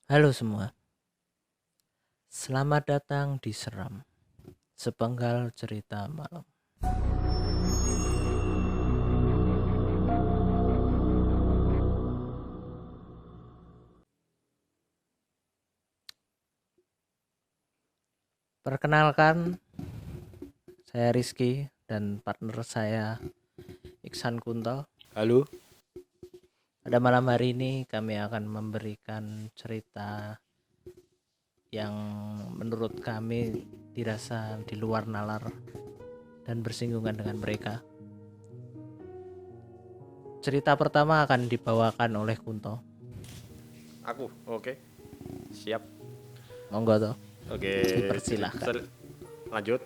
Halo semua, selamat datang di Seram, sepenggal cerita malam. Perkenalkan, saya Rizky dan partner saya Iksan Kunto. Halo, Pada malam hari ini kami akan memberikan cerita yang menurut kami dirasa di luar nalar dan bersinggungan dengan mereka. Cerita pertama akan dibawakan oleh Kunto. aku. Oke, siap. Monggo toh, Oke, dipersilahkan. lanjut.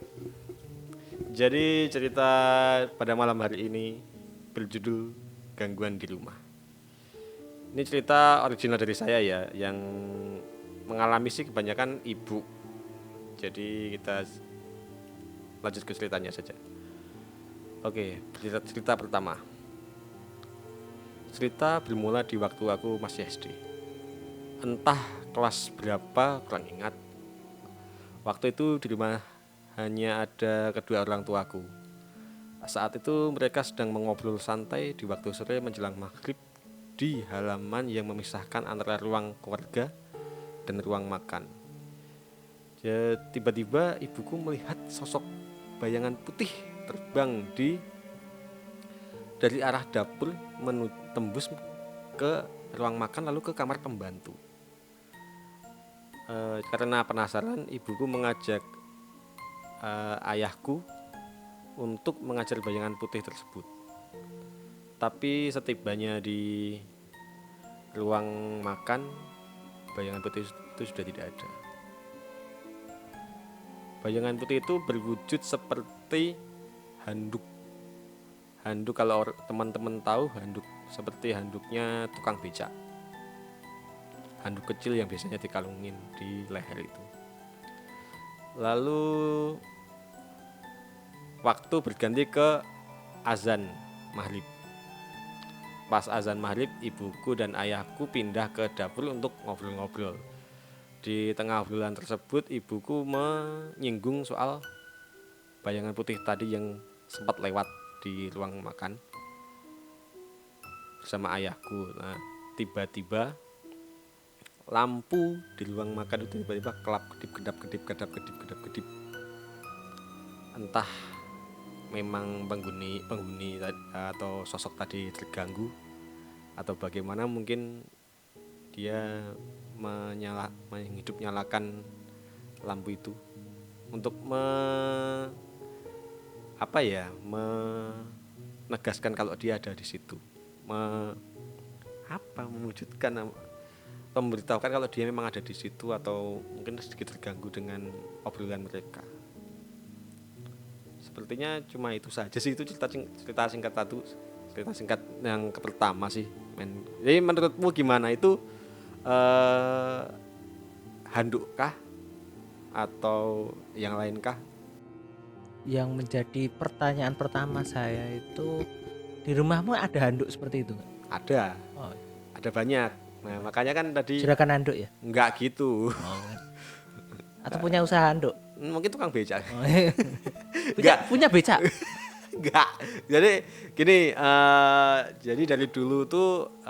Jadi cerita pada malam hari ini berjudul Gangguan di Rumah. Ini cerita original dari saya ya, yang mengalami sih kebanyakan ibu. Jadi kita lanjut ke ceritanya saja. Oke, cerita pertama. Cerita bermula di waktu aku masih SD. Entah kelas berapa, kurang ingat. Waktu itu di rumah hanya ada kedua orang tuaku. Saat itu mereka sedang mengobrol santai di waktu sore menjelang maghrib di halaman yang memisahkan antara ruang keluarga dan ruang makan. Ya, tiba-tiba ibuku melihat sosok bayangan putih terbang dari arah dapur tembus ke ruang makan lalu ke kamar pembantu. Karena penasaran, ibuku mengajak ayahku untuk mengajar bayangan putih tersebut. Tapi setibanya di ruang makan, bayangan putih itu sudah tidak ada. Bayangan putih itu berwujud seperti handuk. Handuk kalau teman-teman tahu, handuk seperti handuknya tukang becak. Handuk kecil yang biasanya dikalungin di leher itu. Lalu waktu berganti ke azan maghrib. Pas azan maghrib, ibuku dan ayahku pindah ke dapur untuk ngobrol-ngobrol. Di tengah obrolan tersebut, ibuku menyinggung soal bayangan putih tadi yang sempat lewat di ruang makan bersama ayahku. Nah, tiba-tiba lampu di ruang makan itu tiba-tiba kelap kedip. Entah memang penghuni atau sosok tadi terganggu atau bagaimana, mungkin dia nyalakan lampu itu untuk menegaskan kalau dia ada di situ, mewujudkan atau memberitahukan kalau dia memang ada di situ atau mungkin sedikit terganggu dengan obrolan mereka. Sepertinya cuma itu saja sih, itu cerita singkat yang pertama sih, men. Jadi menurutmu gimana itu, eh, handuk kah atau yang lain kah? Yang menjadi pertanyaan pertama saya itu, di rumahmu ada handuk seperti itu nggak? Ada, Oh, ada banyak. Nah, makanya kan tadi juragan handuk ya? nggak gitu. Oh, atau punya usaha handuk? Mungkin tukang becak. Oh, punya Nggak, punya becak? nggak. Jadi gini, jadi dari dulu tuh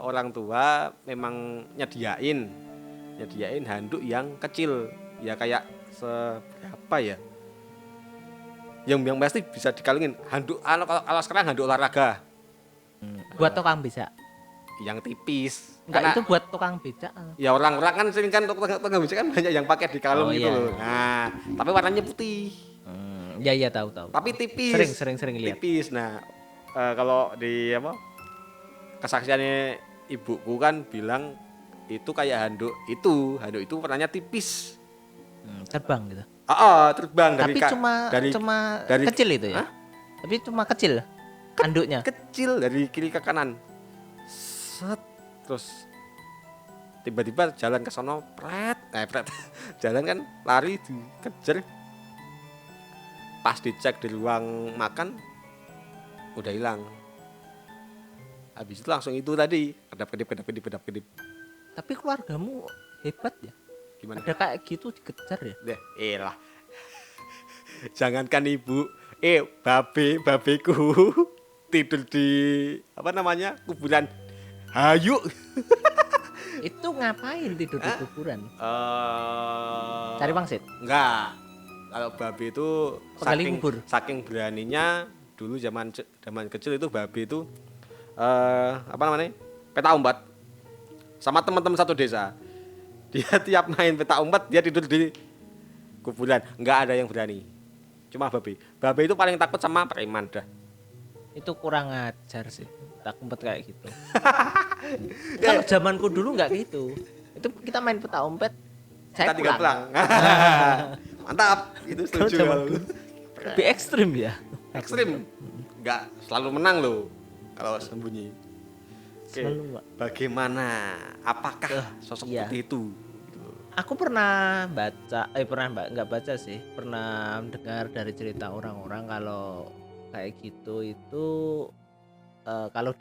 orang tua memang nyediain handuk yang kecil, ya kayak seberapa ya, yang pasti bisa dikalungin. Handuk kalau sekarang handuk olahraga Buat tukang becak? yang tipis, Enggak, karena itu buat tukang becak. ya orang-orang kan sering kan tukang becak kan banyak yang pakai di Oh kalung gitu iya. loh. Nah, tapi warnanya putih, Ya iya, tahu tahu. tapi Sering tipis, sering sering lihat. tipis. Nah, kalau di kesaksiannya ibuku kan bilang itu kayak handuk itu warnanya tipis. Terbang gitu. Terbang Tapi cuma dari cuma dari kecil itu ya. Hah? Tapi cuma kecil handuknya. Kecil dari kiri ke kanan. Set, terus tiba-tiba jalan ke sono, pret. Jalan kan, lari dikejar. Pas dicek di ruang makan udah hilang. Habis itu langsung itu tadi, kedap-kedip. Tapi keluargamu Hebat ya. Gimana? Ada kayak gitu dikejar ya. Deh, lah. Jangankan ibu, babeku tidur di apa namanya kuburan. Hayu. Itu ngapain tidur di kuburan? Cari pangsit. Enggak. Kalau babe itu Penggali kubur. saking beraninya dulu zaman kecil itu babe itu apa namanya? Peta umpet sama teman-teman satu desa. Dia tiap main peta umpet dia tidur di kuburan. Enggak ada yang berani. Cuma babe. Babe itu paling takut sama preman dah. Itu kurang ajar sih. Tak umpet kayak gitu. Kalau zamanku dulu nggak gitu. Itu kita main peta umpet. Saya Kita tinggal pulang. Mantap, itu Kalau setuju. zaman dulu lebih ekstrim ya. Ekstrim. Enggak selalu menang loh kalau sembunyi. Oke. Selalu, Pak. Bagaimana? Apakah sosok iya. seperti itu? Aku pernah baca, nggak baca sih, pernah dengar dari cerita orang-orang kalau kayak gitu itu kalau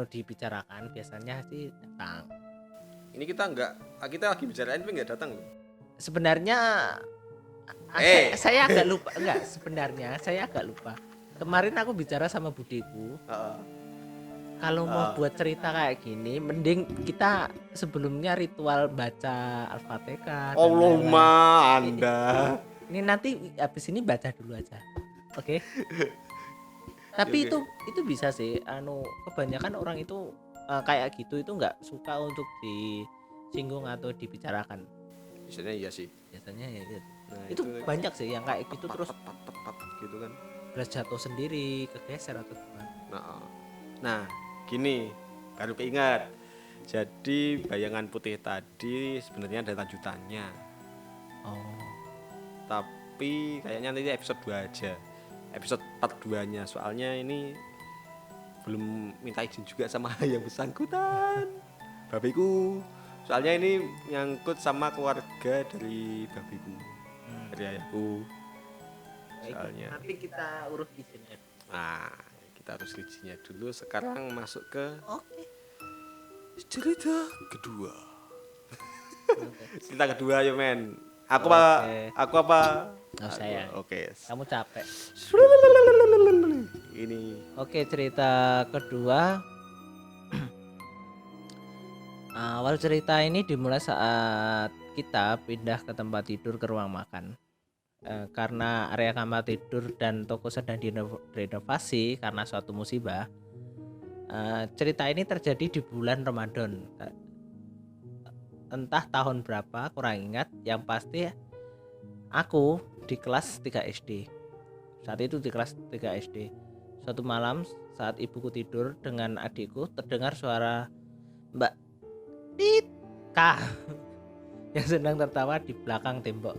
dibicarakan biasanya sih datang. Ini kita lagi bicarain tapi enggak datang loh. Sebenarnya saya agak lupa, sebenarnya saya agak lupa. Kemarin aku bicara sama budiku. Kalau mau buat cerita kayak gini, mending kita sebelumnya ritual baca Al-Fatihah. Allahumma Anda. Ini nanti habis ini baca dulu aja. Oke. Tapi itu bisa sih. Kebanyakan orang itu kayak gitu itu nggak suka untuk disinggung atau dibicarakan. Biasanya iya sih. Biasanya ya gitu. Nah, itu banyak sih yang kayak gitu terus gitu kan. belas jatuh sendiri, kegeser atau gimana. Nah, gini, baru keingat. Jadi bayangan putih tadi sebenarnya ada lanjutannya. Oh. Tapi kayaknya nanti episode 2 aja. Episode part 2-nya. Soalnya ini belum minta izin juga sama yang bersangkutan. Babiku. Soalnya ini nyangkut sama keluarga dari babiku. Dari ayahku. Soalnya. Nanti kita urus izinnya. Nah, kita harus izinnya dulu. Sekarang masuk ke cerita kedua. Cerita kedua ya men. Aku apa? Oh, saya. Oke. Kamu capek. Ini. Oke, cerita kedua. Awal cerita ini dimulai saat kita pindah ke tempat tidur ke ruang makan. Karena area kamar tidur dan toko sedang direnovasi karena suatu musibah. Cerita ini terjadi di bulan Ramadan. Entah tahun berapa, kurang ingat. Yang pasti aku di kelas 3 SD. Saat itu di kelas 3 SD. Suatu malam saat ibuku tidur dengan adikku terdengar suara Mbak Tika yang sedang tertawa di belakang tembok.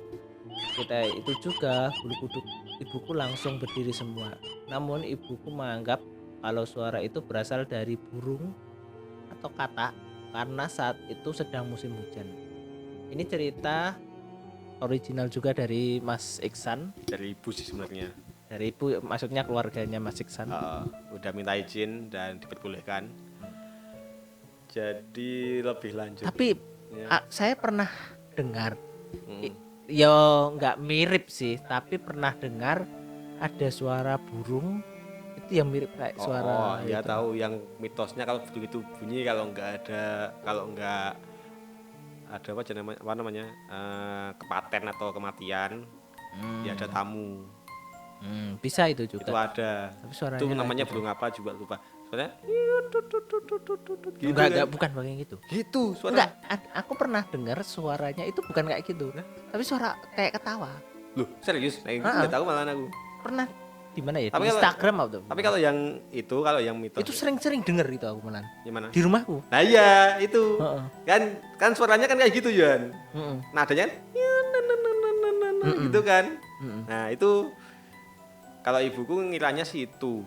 Kita itu juga bulu kuduk ibuku langsung berdiri semua. Namun ibuku menganggap kalau suara itu berasal dari burung atau katak karena saat itu sedang musim hujan. Ini cerita original juga dari Mas Iksan. Dari ibu sih sebenarnya. Dari ibu, maksudnya keluarganya Mas Iksan. Udah minta izin dan diperbolehkan. Jadi lebih lanjut. Tapi saya pernah dengar, ya nggak mirip sih, tapi pernah dengar ada suara burung itu yang mirip kayak suara. Ya tahu yang mitosnya kalau begitu bunyi kalau nggak ada apa namanya kepaten atau kematian, ya ada tamu. Bisa itu juga. Itu ada. Tapi suaranya itu namanya burung apa juga lupa. Soalnya gitu enggak bukan bagian gitu. Gitu suara. Enggak, aku pernah dengar suaranya itu bukan kayak gitu. Tapi suara kayak ketawa. Loh, serius? Nah, enggak tahu malah aku. Pernah di mana ya? Tapi Di Instagram atau? Tapi kalau yang mitos. Itu sering denger itu aku malah. Gimana? Di rumahku. Nah iya, itu. Kan suaranya kan kayak gitu, Yan. Nadanya gitu kan. Nah, itu kalau ibuku ngiranya sih itu.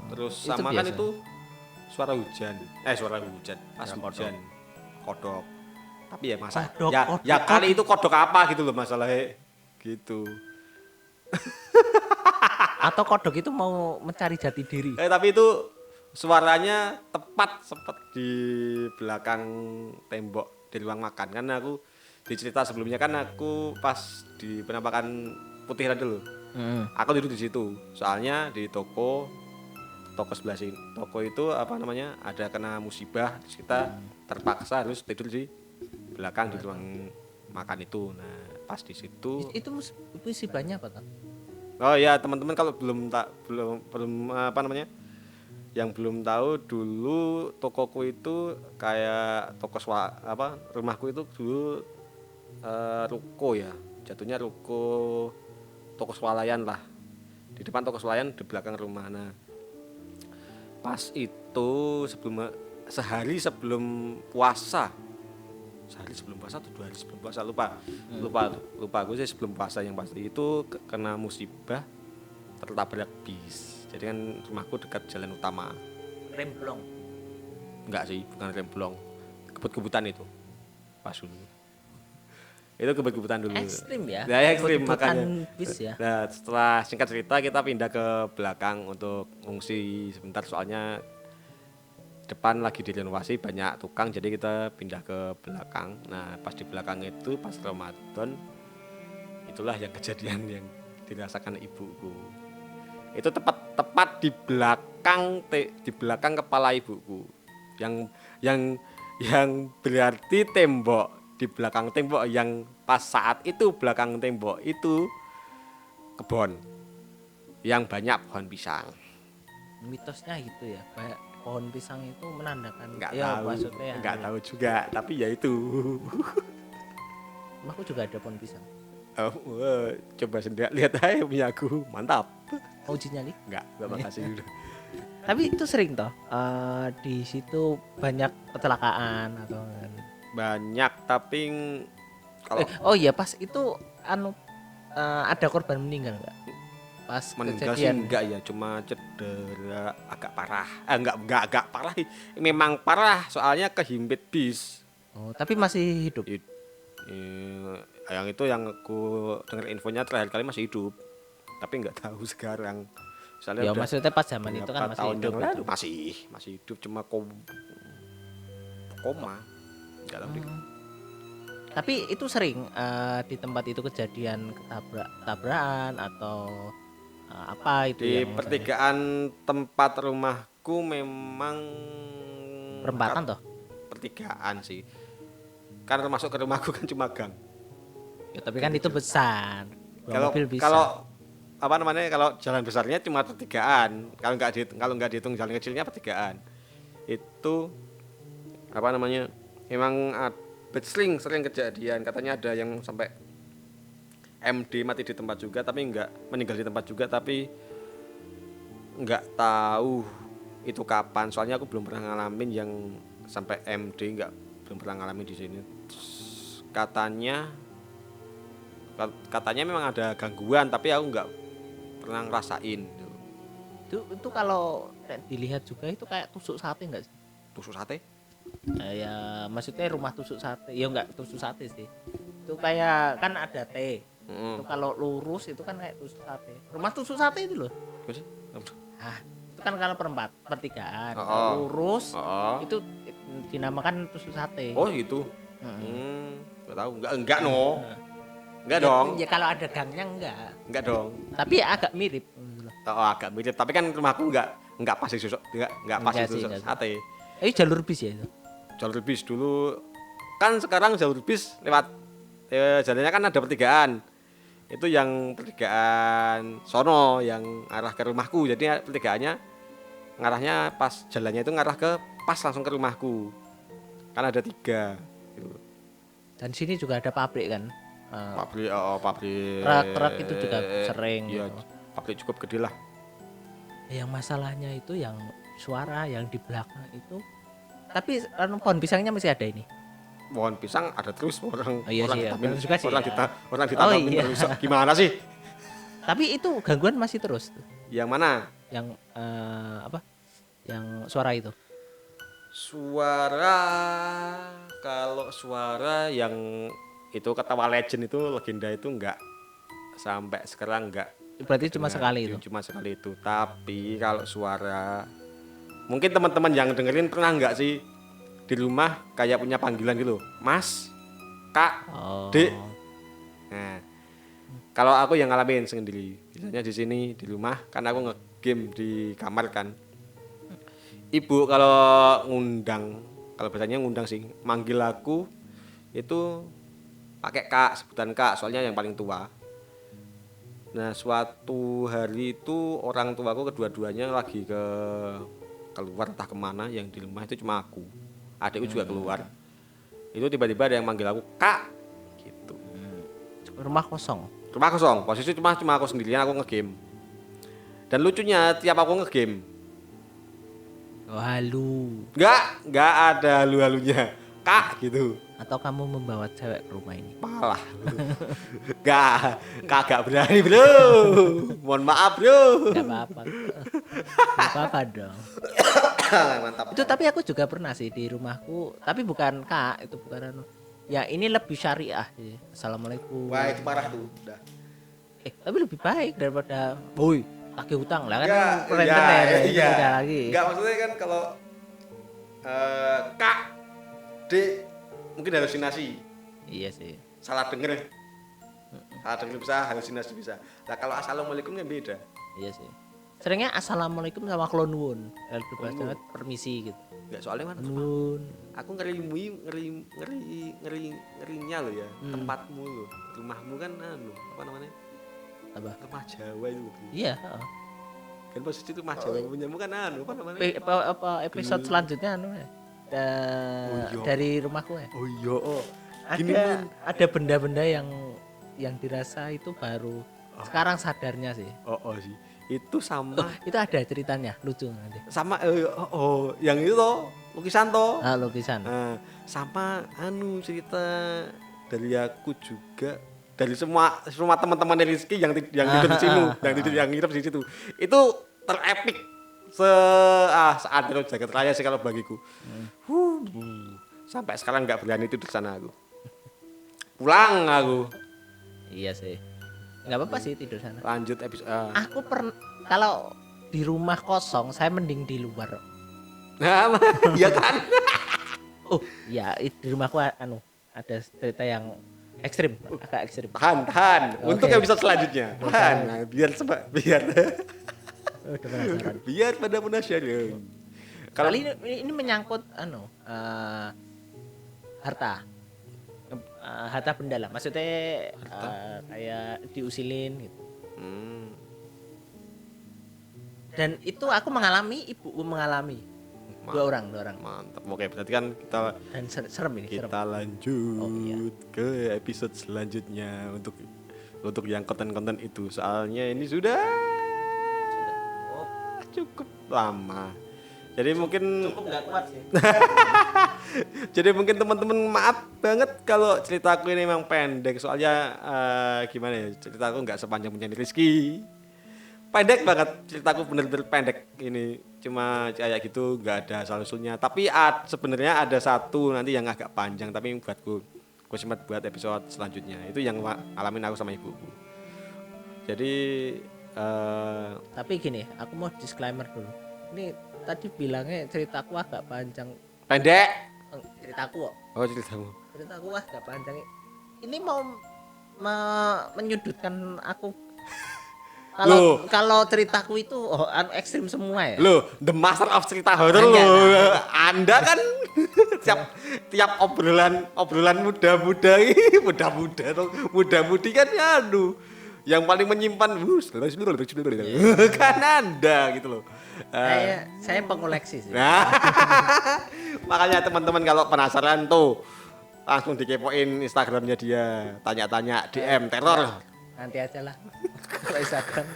Terus sama kan itu suara hujan. Pas hujan. Kodok. Tapi ya masa ya kali itu kodok apa gitu loh masalahnya. Gitu. Atau kodok itu mau mencari jati diri. Tapi itu suaranya tepat di belakang tembok di ruang makan. Kan aku di cerita sebelumnya kan aku pas di penampakan Putih dulu. Aku duduk di situ. Soalnya di toko sebelah sini. Toko itu apa namanya? Ada kena musibah, terus kita terpaksa harus tidur di belakang di ruang makan itu. Nah, pas di situ. Itu musibahnya apa, Kak? Oh ya, teman-teman kalau belum apa namanya? Yang belum tahu, dulu tokoku itu kayak rumahku itu dulu ruko ya. Jatuhnya ruko toko swalayan lah. Di depan toko swalayan, di belakang rumah. Nah, pas itu sehari sebelum puasa atau 2 hari sebelum puasa, lupa aku sih, sebelum puasa yang pasti itu kena musibah tertabrak bis. Jadi kan rumahku dekat jalan utama. Remblong. Enggak sih, bukan remblong, kebut-kebutan itu pas dulu. Itu kebut-kebutan dulu. Ekstrim ya. Nah, ekstrim makanya. Bis ya. Nah, setelah singkat cerita kita pindah ke belakang untuk ngungsi sebentar, soalnya depan lagi direnovasi banyak tukang, jadi kita pindah ke belakang. Nah, pas di belakang itu pas Ramadan, itulah yang kejadian yang dirasakan ibuku. Itu tepat di belakang kepala ibuku. Yang berarti di belakang tembok yang pas saat itu belakang tembok itu kebun yang banyak pohon pisang. Mitosnya gitu ya, kayak pohon pisang itu menandakan Nggak ya, tahu, maksudnya nggak tahu juga, tapi ya itu. Aku juga ada pohon pisang. Oh, coba sendiri lihat aja punya aku, mantap. Mau uji nyali? Nggak makasih dulu. Tapi itu sering toh, di situ banyak kecelakaan atau Banyak, tapi kalau oh iya, pas itu ada korban meninggal nggak? Pas meninggal sih kejadian. enggak ya, cuma cedera agak parah. Enggak agak parah, memang parah soalnya kehimpit bis. Oh, tapi masih hidup. Yang itu yang aku dengar infonya terakhir kali masih hidup, tapi nggak tahu sekarang. Ya maksudnya pas zaman itu kan masih tahun hidup yang lalu gitu. masih hidup, cuma koma. Nggak tahu deh. Tapi itu sering di tempat itu kejadian tabrakan atau apa itu Di yang pertigaan tempat rumahku memang perempatan toh? pertigaan sih. Kan masuk ke rumahku kan cuma gang. Ya, tapi kan itu besar. Kalau Mobil bisa. apa namanya, kalau jalan besarnya cuma pertigaan. Kalau nggak dihitung jalan kecilnya pertigaan. Itu apa namanya? Memang sering kejadian. Katanya ada yang sampai MD mati di tempat juga, tapi nggak meninggal di tempat juga, tapi nggak tahu itu kapan. Soalnya aku belum pernah ngalamin yang sampai MD, belum pernah ngalamin di sini. Katanya memang ada gangguan, tapi aku nggak pernah ngerasain. Itu kalau dilihat juga itu kayak tusuk sate enggak sih? Tusuk sate? Ya maksudnya rumah tusuk sate. Ya enggak tusuk sate sih. Itu kayak kan ada T. Itu kalau lurus itu kan kayak tusuk sate. Rumah tusuk sate itu loh. Itu kan kalau pertigaan. Kalau lurus itu dinamakan tusuk sate. Oh gitu. Nggak tahu. Enggak no. Enggak dong. Ya kalau ada gangnya Enggak dong. Tapi ya agak mirip. Oh, agak mirip, tapi kan rumahku enggak pasti tusuk sate. Jalur bis ya itu. Jalur bis dulu kan, sekarang jalur bis lewat jalannya kan ada pertigaan. Itu yang pertigaan sono yang arah ke rumahku. Jadi pertigaannya ngarahnya pas jalannya itu ngarah ke pas langsung ke rumahku. Kan ada 3 gitu. Dan sini juga ada pabrik kan. Pabrik Truk itu juga sering. Iya, gitu. pabrik cukup gede lah. Yang masalahnya itu yang suara yang di belakang itu. Tapi pohon pisangnya masih ada ini. Pohon pisang ada terus, orang Oh, ditanamin iya. terus. Gimana sih? Tapi itu gangguan masih terus. Yang mana? Yang apa? Yang suara itu. Kalau suara yang itu ketawa legend itu, legenda itu enggak sampai sekarang enggak. Berarti cuma sekali itu. Cuma sekali itu. Tapi kalau suara, mungkin teman-teman yang dengerin pernah enggak sih di rumah kayak punya panggilan gitu, Mas, Kak, Oh. Dek. Nah, kalau aku yang ngalamin sendiri, biasanya di sini di rumah kan aku nge-game di kamar kan. Ibu kalau ngundang, kalau biasanya ngundang sih, manggil aku itu pakai Kak, sebutan Kak, soalnya yang paling tua. Nah, suatu hari itu orang tuaku kedua-duanya lagi keluar entah kemana, yang di rumah itu cuma aku. Adikku juga keluar. Itu tiba-tiba ada yang manggil aku Kak, gitu. Rumah kosong. Rumah kosong, posisi cuma aku sendirian, aku ngegame. Dan lucunya tiap aku ngegame, Oh, halu. nggak ada halu-halunya, Kak gitu. Atau kamu membawa cewek ke rumah ini? Malah, kagak berani bro. Mohon maaf bro. Gak apa-apa. Gak apa-apa dong. Mantap. Itu tapi aku juga pernah sih di rumahku, tapi bukan Kak, itu bukan anu. Ya ini lebih syariah sih. Assalamualaikum. Wah itu parah tuh. Udah. Tapi lebih baik daripada boy tagih hutang lah kan Ya, rentenir iya. beda lagi. Enggak, maksudnya kan kalau Kak, Dek, mungkin halusinasi. Iya sih. Salah denger bisa, halusinasi bisa. Nah kalau assalamualaikum kan beda. Iya sih. Seringnya assalamualaikum sama klonwun. Kalau bahasa Jawa permisi gitu. Enggak, soalnya kan Nun. aku ngerinya lo ya. Tempatmu lo, rumahmu kan anu, apa namanya? Apa? Rumah Jawa itu. Iya, Kan posisi rumah Jawa punyamu kan anu, apa namanya? apa episode selanjutnya anu ya. iya. Dari rumahku ya. Oh iya, oh. Ada benda-benda yang dirasa itu baru sekarang sadarnya sih. Oh sih. Itu sama Itu ada ceritanya lucu nanti. sama yang itu toh, lukisan toh. Lukisan. Sama anu cerita dari aku juga, dari semua teman-teman dari Rizky yang tidur di sini, yang nginep di situ. Itu terepik saat itu jagat raya sih kalau bagiku. Sampai sekarang nggak berani tidur di sana aku. Pulang aku. Iya sih. Nggak apa-apa sih tidur sana. Lanjut episode. Aku kalau di rumah kosong saya mending di luar. Nah, iya kan? Oh, ya di rumahku ada cerita yang ekstrim, agak ekstrim. Tahan. Untuk Oke. episode selanjutnya. Tahan. Nah, biar Udah penasaran. biar pada penasaran. Kalau Kali ini menyangkut harta. Harta benda lah. Maksudnya kayak diusilin gitu. Dan itu aku mengalami, ibuku mengalami. Dua orang. mantap. Oke, berarti kan kita Dan serem ini, serem. lanjut Oh, iya. ke episode selanjutnya untuk yang konten-konten itu. Soalnya ini sudah cukup lama. Jadi mungkin Cukup nggak kuat sih. Jadi mungkin teman-teman maaf banget kalau ceritaku ini memang pendek. Soalnya gimana ya, ceritaku nggak sepanjang punya Rizky. Pendek banget, ceritaku bener-bener pendek ini, cuma kayak gitu, nggak ada asal usulnya. Tapi sebenarnya ada satu nanti yang agak panjang, tapi buatku sempat buat episode selanjutnya. Itu yang alamin aku sama ibuku. Jadi Tapi gini, aku mau disclaimer dulu. Ini tadi bilangnya ceritaku agak panjang. pendek. Ceritaku kok. Oh ceritamu. Ceritaku agak panjang. Ini mau menyudutkan aku. Kalau ceritaku itu ekstrim semua ya. Lo, the master of cerita horor lo. Anda kan tiap obrolan muda-mudi kan ya yang paling menyimpan kan Anda gitu loh. Saya pengoleksi sih. Nah, makanya teman-teman kalau penasaran tuh langsung dikepoin Instagramnya dia, tanya-tanya DM teror. Nanti aja lah. Kalau Instagram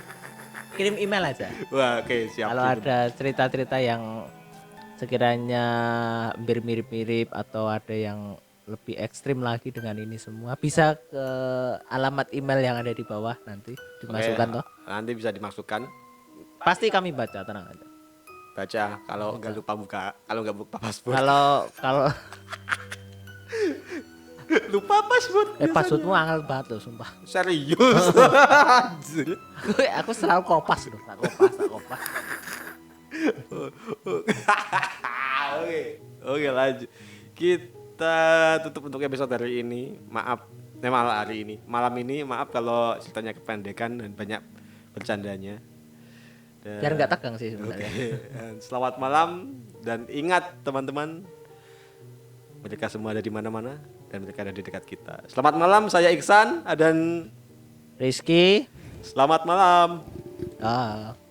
kirim email aja. Wah, oke, siap. Kalau ada cerita-cerita yang sekiranya hampir mirip-mirip atau ada yang lebih ekstrim lagi dengan ini semua, bisa ke alamat email yang ada di bawah nanti dimasukkan toh. Nanti bisa dimasukkan. Pasti kami baca, tenang aja. Baca kalau nggak lupa buka, kalau nggak buka paspor. Kalau Lupa paspor. passwordmu angel banget loh, sumpah. Serius. Anjir. Aku selalu kopas loh, tak kopas. Oke. Oke lanjut. Kita tutup untuk episode hari ini. Malam ini maaf kalau ceritanya kependekan dan banyak bercandanya. Biar nggak tegang sih Oke. sebenarnya. Selamat malam dan ingat teman-teman, mereka semua ada di mana-mana dan mereka ada di dekat kita. Selamat malam, saya Iksan dan Rizky. selamat malam. Ah.